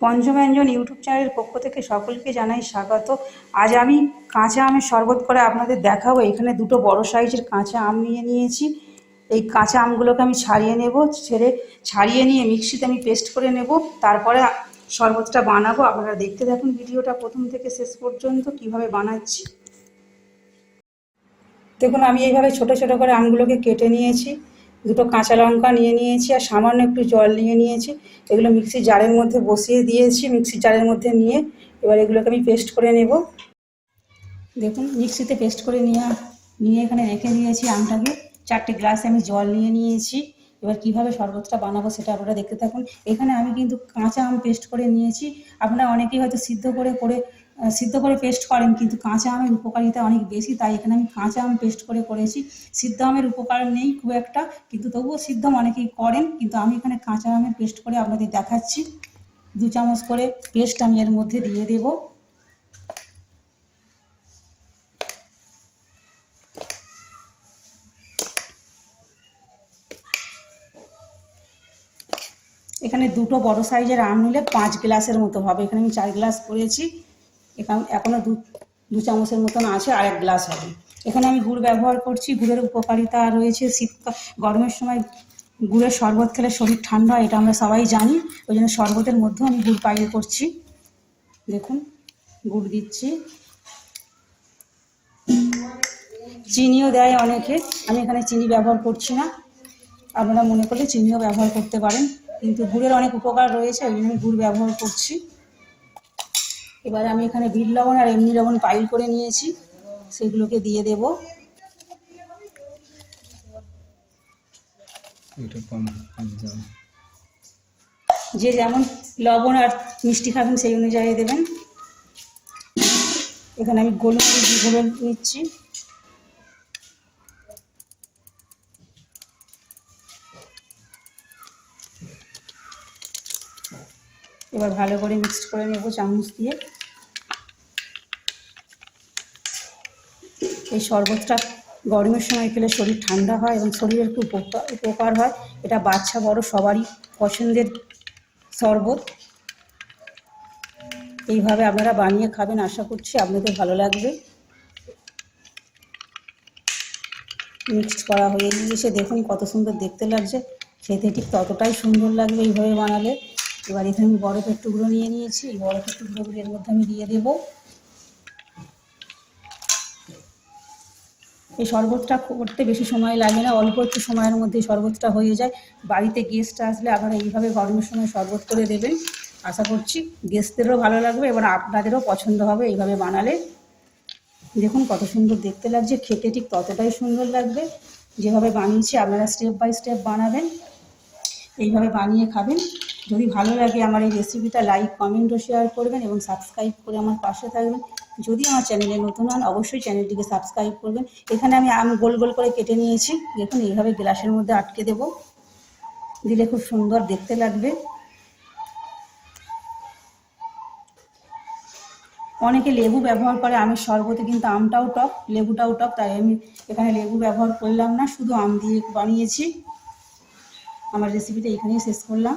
পঞ্চব্যঞ্জন YouTube চ্যানেলের পক্ষ থেকে সকলকে জানাই স্বাগত। আজ আমি কাঁচা আমের শরবত করে আপনাদের দেখাবো। এখানে দুটো বড় সাইজের কাঁচা আম নিয়ে নিয়েছি। এই কাঁচা আমগুলোকে আমি ছাড়িয়ে নেব, ছাড়িয়ে নিয়ে মিক্সিতে আমি পেস্ট করে নেব। তারপরে শরবতটা বানাবো। আপনারা দেখতে থাকুন ভিডিওটা প্রথম থেকে শেষ পর্যন্ত কিভাবে বানাচ্ছি। দেখুন, আমি এইভাবে ছোট ছোট করে আমগুলোকে কেটে নিয়েছি। দুটো কাঁচা লঙ্কা নিয়ে নিয়েছি আর সামান্য একটু জল নিয়ে নিয়েছি। এগুলো মিক্সির জারের মধ্যে বসিয়ে দিয়েছি। মিক্সির জারের মধ্যে নিয়ে এবার এগুলোকে আমি পেস্ট করে নেব। দেখুন, মিক্সিতে পেস্ট করে নিয়ে এখানে রেখে দিয়েছি আমটাকে। 4টে গ্লাসে আমি জল নিয়ে নিয়েছি। এবার কিভাবে শরবতটা বানাবো সেটা আপনারা দেখতে থাকুন। এখানে আমি কিন্তু কাঁচা আম পেস্ট করে নিয়েছি। আপনারা অনেকেই হয়তো সিদ্ধ করে পেস্ট করেন, কিন্তু কাঁচা আমের উপকারিতা অনেক বেশি, তাই এখানে আমি কাঁচা আম পেস্ট করে করেছি। সিদ্ধ আমের উপকার নেই খুব একটা, কিন্তু তবুও সিদ্ধ অনেকেই করেন, কিন্তু আমি এখানে কাঁচা আমের পেস্ট করে আপনাদের দেখাচ্ছি। 2 চামচ করে পেস্ট আমি এর মধ্যে দিয়ে দেবো। এখানে দুটো বড় সাইজের আম নিলে 5 গ্লাসের মতো হবে। এখানে আমি 4 গ্লাস করেছি। এখনও 2 চামচের মতন আছে, আর 1 গ্লাস হবে। এখানে আমি গুড় ব্যবহার করছি। গুড়ের উপকারিতা রয়েছে। গরমের সময় গুড়ের শরবত খেলে শরীর ঠান্ডা হয়, এটা আমরা সবাই জানি। ওই জন্য শরবতের মধ্যেও আমি গুড় পাইল করছি। দেখুন, গুড় দিচ্ছি। চিনিও দেয় অনেকে, আমি এখানে চিনি ব্যবহার করছি না। আপনারা মনে করলে চিনিও ব্যবহার করতে পারেন, কিন্তু গুড়ের অনেক উপকার রয়েছে, ওই জন্য আমি গুড় ব্যবহার করছি। এবার আমি এখানে বিট লবণ আর এমনি লবণ পাইল করে নিয়েছি, সেগুলোকে দিয়ে দেব। যে যেমন লবণ আর মিষ্টি খাবেন সেই অনুযায়ী দেবেন। এখানে আমি গোলমরিচ গুঁড়ো নিচ্ছি। এবার ভালো করে মিক্সড করে নেব চামচ দিয়ে। এই শরবতটা গরমের সময় খেলে শরীর ঠান্ডা হয় এবং শরীরের খুব উপকার হয়। এটা বাচ্চা বড় সবারই পছন্দের শরবত। এইভাবে আপনারা বানিয়ে খাবেন, আশা করছি আপনাদের ভালো লাগবে। মিক্সড করা হয়ে গিয়েছে, দেখুন কত সুন্দর দেখতে লাগছে। খেতে ঠিক ততটাই সুন্দর লাগবে এইভাবে বানালে। এবার এখানে আমি বরফের টুকরো নিয়ে নিয়েছি। এই বরফের টুকরোগুলো এর মধ্যে আমি দিয়ে দেবো। এই শরবতটা করতে বেশি সময় লাগে না, অল্প একটু সময়ের মধ্যে শরবতটা হয়ে যায়। বাড়িতে গেস্ট আসলে আপনারা এইভাবে গরমের সময় শরবত করে দেবেন, আশা করছি গেস্টদেরও ভালো লাগবে, এবার আপনাদেরও পছন্দ হবে এইভাবে বানালে। দেখুন কত সুন্দর দেখতে লাগছে, খেতে ঠিক ততটাই সুন্দর লাগবে। যেভাবে বানিয়েছি আপনারা স্টেপ বাই স্টেপ বানাবেন, এইভাবে বানিয়ে খাবেন। যদি ভালো লাগে আমার এই রেসিপিটা লাইক কমেন্ট ও শেয়ার করবেন এবং সাবস্ক্রাইব করে আমার পাশে থাকবেন। যদি আমার চ্যানেলে নতুন হন অবশ্যই চ্যানেলটিকে সাবস্ক্রাইব করবেন। এখানে আমি আম গোল গোল করে কেটে নিয়েছি। দেখুন, এইভাবে গ্লাসের মধ্যে আটকে দেব, দিলে খুব সুন্দর দেখতে লাগবে। অনেকে লেবু ব্যবহার করে আমের শরবতে, কিন্তু আমটাও টক, লেবুটাও টক, তাই আমি এখানে লেবু ব্যবহার করলাম না, শুধু আম দিয়ে বানিয়েছি। আমার রেসিপিটা এখানেই শেষ করলাম।